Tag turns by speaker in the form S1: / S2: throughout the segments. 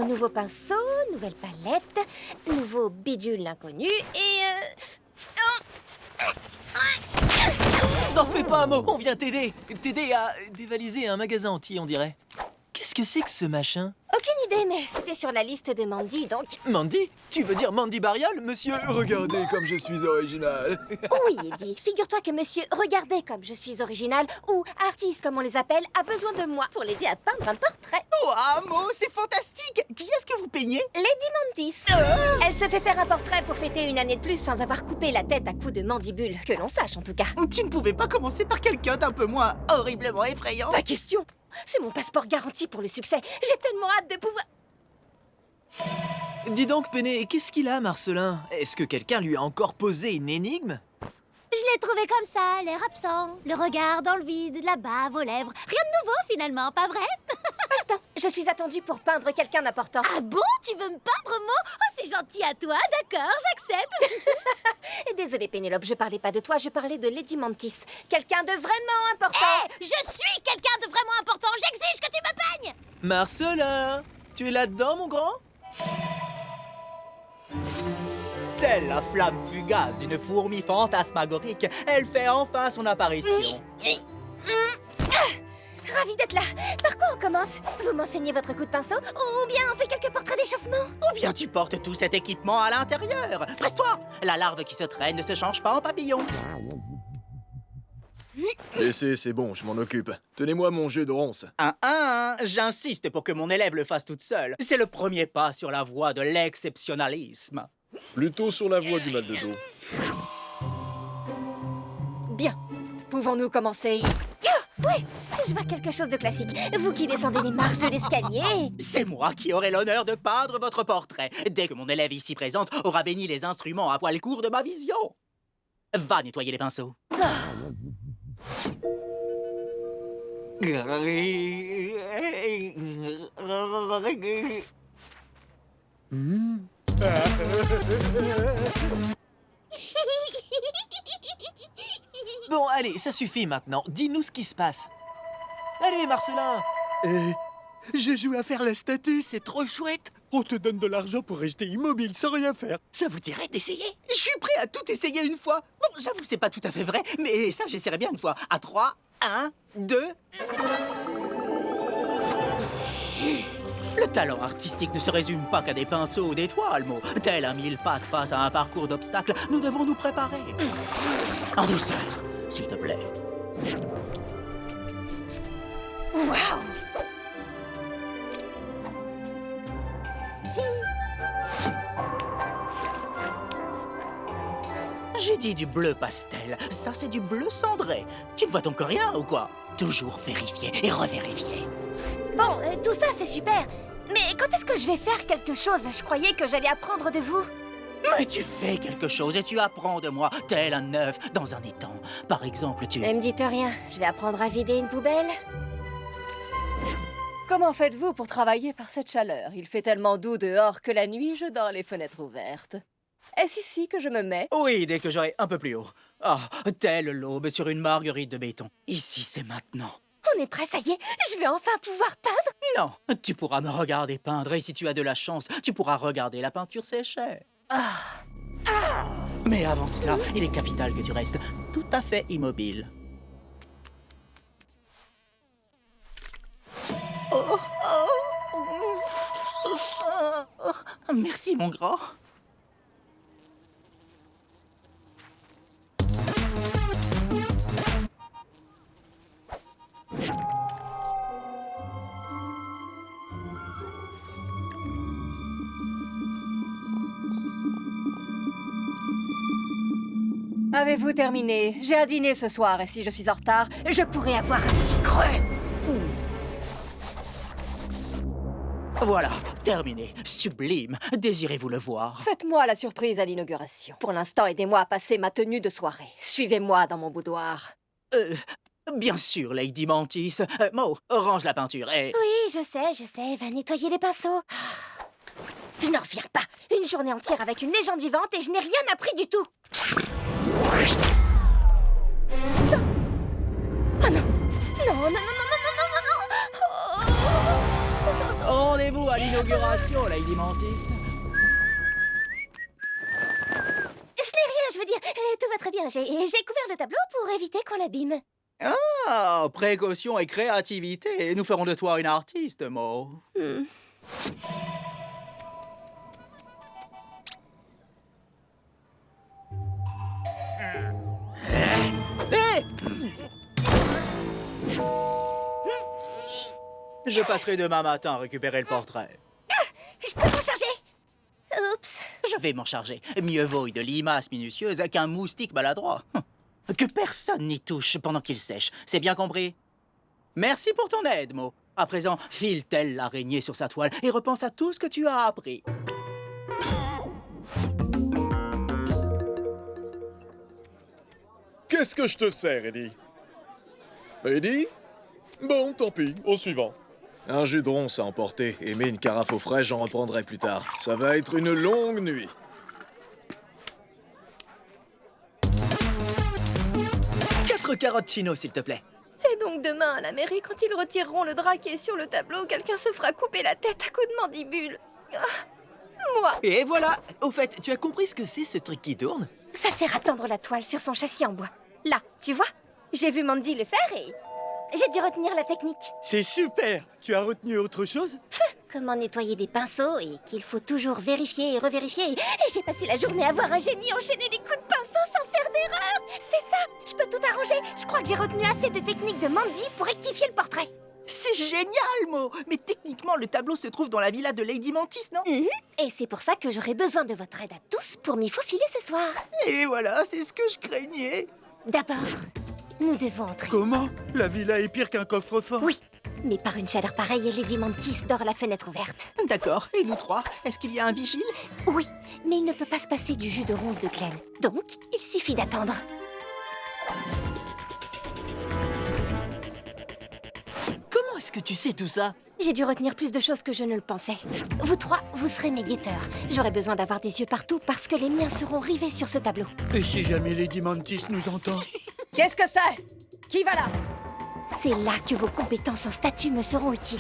S1: nouveau pinceau, nouvelle palette, nouveau bidule inconnu et...
S2: T'en fais pas, Mo, on vient t'aider. T'aider à dévaliser un magasin entier, on dirait. Qu'est-ce que c'est que ce machin?
S1: Aucune idée, mais c'était sur la liste de Mandy, donc...
S2: Mandy? Tu veux dire Mandy Barial, monsieur?
S3: Regardez comme je suis original.
S1: Oui, Eddie, figure-toi que monsieur Regardez comme je suis original, ou artiste comme on les appelle, a besoin de moi pour l'aider à peindre un portrait.
S4: Waouh, Mo, c'est fantastique! Qui est-ce que vous peignez?
S1: Lady Mantis. Elle se fait faire un portrait pour fêter une année de plus sans avoir coupé la tête à coups de mandibule, que l'on sache en tout cas.
S4: Tu ne pouvais pas commencer par quelqu'un d'un peu moins horriblement effrayant?
S1: Pas question. C'est mon passeport garanti pour le succès. J'ai tellement hâte de pouvoir...
S2: Dis donc, Péné, qu'est-ce qu'il a, Marcelin? Est-ce que quelqu'un lui a encore posé une énigme?
S5: Je l'ai trouvé comme ça, l'air absent, le regard dans le vide, la bave aux lèvres. Rien de nouveau finalement, pas vrai?
S1: Attends, je suis attendue pour peindre quelqu'un d'important.
S5: Ah bon? Tu veux me peindre, Mo? Oh, c'est gentil à toi, d'accord, j'accepte.
S1: Et désolée, Pénélope, je parlais pas de toi, je parlais de Lady Mantis. Quelqu'un de vraiment important.
S5: Hé, je suis quelqu'un de vraiment important, j'exige que tu me peignes.
S2: Marcelin, tu es là-dedans, mon grand?
S4: Telle la flamme fugace d'une fourmi fantasmagorique, elle fait enfin son apparition.
S1: Ravie d'être là. Par quoi on commence? Vous m'enseignez votre coup de pinceau ou bien on fait quelques portraits d'échauffement?
S4: Ou bien tu portes tout cet équipement à l'intérieur. Presse-toi! La larve qui se traîne ne se change pas en papillon.
S3: Laissez, c'est bon, je m'en occupe. Tenez-moi mon jeu de ronces.
S4: J'insiste pour que mon élève le fasse toute seule. C'est le premier pas sur la voie de l'exceptionnalisme.
S3: Plutôt sur la voie du mal de dos.
S1: Bien. Pouvons-nous commencer? Oui, je vois quelque chose de classique. Vous qui descendez les marches de l'escalier.
S4: C'est moi qui aurai l'honneur de peindre votre portrait, dès que mon élève ici présente aura béni les instruments à poil court de ma vision. Va nettoyer les pinceaux.
S2: Bon, allez, ça suffit maintenant. Dis-nous ce qui se passe. Allez, Marcelin!
S6: Je joue à faire la statue, c'est trop chouette. On te donne de l'argent pour rester immobile sans rien faire.
S4: Ça vous dirait d'essayer? Je suis prêt à tout essayer une fois. Bon, j'avoue, c'est pas tout à fait vrai, mais ça, j'essaierai bien une fois. À 3, 1, 2... Le talent artistique ne se résume pas qu'à des pinceaux ou des toiles, Mo. Tel un mille pattes face à un parcours d'obstacles, nous devons nous préparer. En douceur, s'il te plaît.
S1: Waouh!
S4: J'ai dit du bleu pastel. Ça, c'est du bleu cendré. Tu ne vois donc rien ou quoi? Toujours vérifier et revérifier.
S1: Bon, tout ça c'est super. Mais quand est-ce que je vais faire quelque chose? Je croyais que j'allais apprendre de vous.
S4: Mais tu fais quelque chose et tu apprends de moi, tel un œuf dans un étang. Par exemple, tu...
S1: Ne me dites rien, je vais apprendre à vider une poubelle.
S7: Comment faites-vous pour travailler par cette chaleur? Il fait tellement doux dehors que la nuit, je dors les fenêtres ouvertes. Est-ce ici que je me mets?
S4: Oui, dès que j'aurai un peu plus haut. Ah, telle l'aube sur une marguerite de béton. Ici, c'est maintenant.
S1: On est prêt, ça y est, je vais enfin pouvoir peindre.
S4: Non, tu pourras me regarder peindre et si tu as de la chance, tu pourras regarder la peinture sécher. Mais avant cela, il est capital que tu restes tout à fait immobile. Merci, mon grand.
S7: Avez-vous terminé? J'ai un dîner ce soir et si je suis en retard,
S1: Je pourrais avoir un petit creux.
S4: Voilà, terminé. Sublime. Désirez-vous le voir?
S7: faites-moi la surprise à l'inauguration.
S1: Pour l'instant, aidez-moi à passer ma tenue de soirée. Suivez-moi dans mon boudoir.
S4: Bien sûr, Lady Mantis. Mo, range la peinture et...
S1: Oui, je sais, va nettoyer les pinceaux. Je n'en reviens pas. Une journée entière avec une légende vivante et je n'ai rien appris du tout. Oh non. Non.
S4: Rendez-vous à l'inauguration, Lady Mantis.
S5: Ce n'est rien, je veux dire. Tout va très bien. J'ai couvert le tableau pour éviter qu'on l'abîme.
S4: Ah, précaution et créativité. Nous ferons de toi une artiste, Mo. Je passerai demain matin récupérer le portrait.
S5: Je peux m'en charger. Oups.
S4: Je vais m'en charger. Mieux vaut une limace minutieuse qu'un moustique maladroit. Que personne n'y touche pendant qu'il sèche. C'est bien compris? Merci pour ton aide, Mo. À présent, file-t-elle l'araignée sur sa toile et repense à tout ce que tu as appris.
S3: Qu'est-ce que je te sers, Eddie? Eddie? Bon, tant pis, au suivant. Un jus de ronce à emporter et mets une carafe au frais, j'en reprendrai plus tard. Ça va être une longue nuit.
S2: Quatre carottes chino, s'il te plaît.
S1: Et donc demain, à la mairie, quand ils retireront le drap qui est sur le tableau, quelqu'un se fera couper la tête à coups de mandibule. Ah, moi.
S2: Et voilà. Au fait, tu as compris ce que c'est, ce truc qui tourne?
S1: Ça sert à tendre la toile sur son châssis en bois. Là, tu vois? J'ai vu Mandy le faire et j'ai dû retenir la technique.
S6: C'est super. Tu as retenu autre chose?
S1: Comment nettoyer des pinceaux et qu'il faut toujours vérifier et revérifier. Et j'ai passé la journée à voir un génie enchaîner les coups de pinceau sans faire d'erreur. C'est ça, je peux tout arranger. Je crois que j'ai retenu assez de techniques de Mandy pour rectifier le portrait.
S4: C'est génial, Mo. Mais techniquement, le tableau se trouve dans la villa de Lady Mantis, non?
S1: Et c'est pour ça que j'aurai besoin de votre aide à tous pour m'y faufiler ce soir.
S4: Et voilà, c'est ce que je craignais.
S1: D'abord, nous devons entrer.
S6: Comment? La villa est pire qu'un coffre-fort.
S1: Oui, mais par une chaleur pareille, Lady Mantis dort à la fenêtre ouverte.
S4: D'accord. Et nous trois, est-ce qu'il y a un vigile?
S1: Oui, mais il ne peut pas se passer du jus de ronce de Glen. Donc, il suffit d'attendre.
S2: Comment est-ce que tu sais tout ça?
S1: J'ai dû retenir plus de choses que je ne le pensais. Vous trois, vous serez mes guetteurs. J'aurai besoin d'avoir des yeux partout parce que les miens seront rivés sur ce tableau.
S6: Et si jamais Lady Mantis nous entend?
S7: Qu'est-ce que c'est? Qui va là?
S1: C'est là que vos compétences en statue me seront utiles.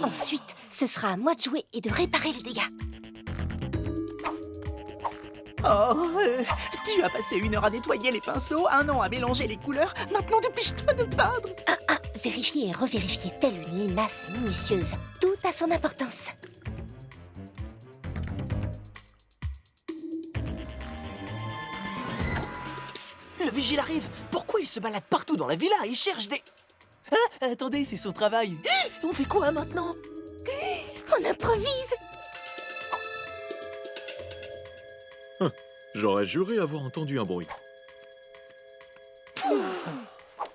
S1: Ensuite, ce sera à moi de jouer et de réparer les dégâts.
S4: Tu as passé 1 heure à nettoyer les pinceaux, 1 an à mélanger les couleurs. Maintenant, dépêche-toi de peindre.
S1: Vérifier et revérifier telle une limace minutieuse. Tout a son importance.
S2: Psst, le vigile arrive. Pourquoi il se balade partout dans la villa et cherche des... Hein? Attendez, c'est son travail. On fait quoi maintenant?
S1: On improvise.
S3: J'aurais juré avoir entendu un bruit.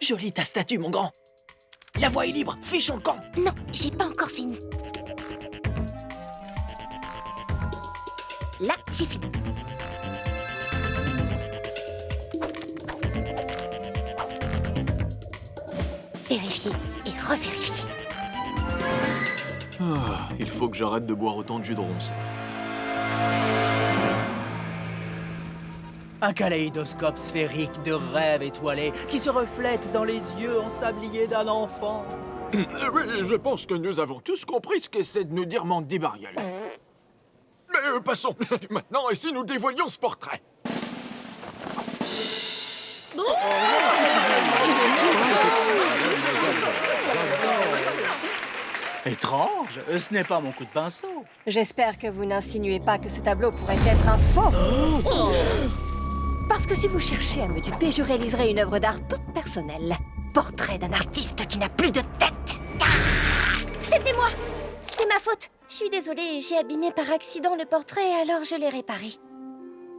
S2: Jolie ta statue, mon grand. La voie est libre, fichons le camp.
S1: Non, j'ai pas encore fini. Là, j'ai fini. Vérifier et revérifier.
S3: Il faut que j'arrête de boire autant de jus de ronce.
S4: Un kaléidoscope sphérique de rêves étoilés qui se reflète dans les yeux ensablés d'un enfant.
S8: Oui, je pense que nous avons tous compris ce qu'essaie de nous dire Mandy Bariel. Mais passons. Maintenant, et si nous dévoilions ce portrait?
S4: Étrange, ce n'est pas mon coup de pinceau.
S7: J'espère que vous n'insinuez pas que ce tableau pourrait être un faux.
S1: Parce que si vous cherchez à me duper, je réaliserai une œuvre d'art toute personnelle. Portrait d'un artiste qui n'a plus de tête. C'était moi. C'est ma faute. Je suis désolée, j'ai abîmé par accident le portrait, alors je l'ai réparé.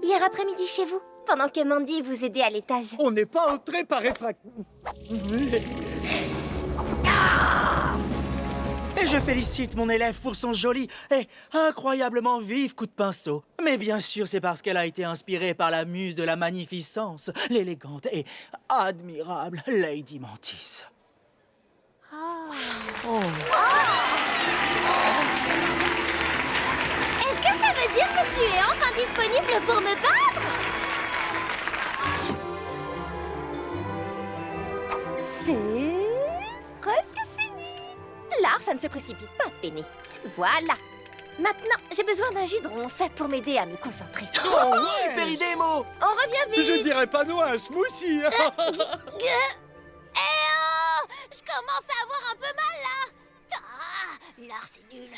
S1: Hier après-midi chez vous, pendant que Mandy vous aidait à l'étage.
S6: On n'est pas entré par effraction.
S4: Et je félicite mon élève pour son joli et incroyablement vif coup de pinceau. Mais bien sûr, c'est parce qu'elle a été inspirée par la muse de la magnificence, l'élégante et admirable Lady Mantis.
S5: Est-ce que ça veut dire que tu es enfin disponible pour me peindre?
S1: C'est presque fini. L'art, ça ne se précipite pas, Penny. Voilà. Maintenant, j'ai besoin d'un jus de ronce pour m'aider à me concentrer.
S2: Oh, super idée, Mo!
S1: On revient vite.
S6: Je dirais pas non à un smoothie.
S5: Eh oh! Je commence à avoir un peu mal là. L'art c'est nul.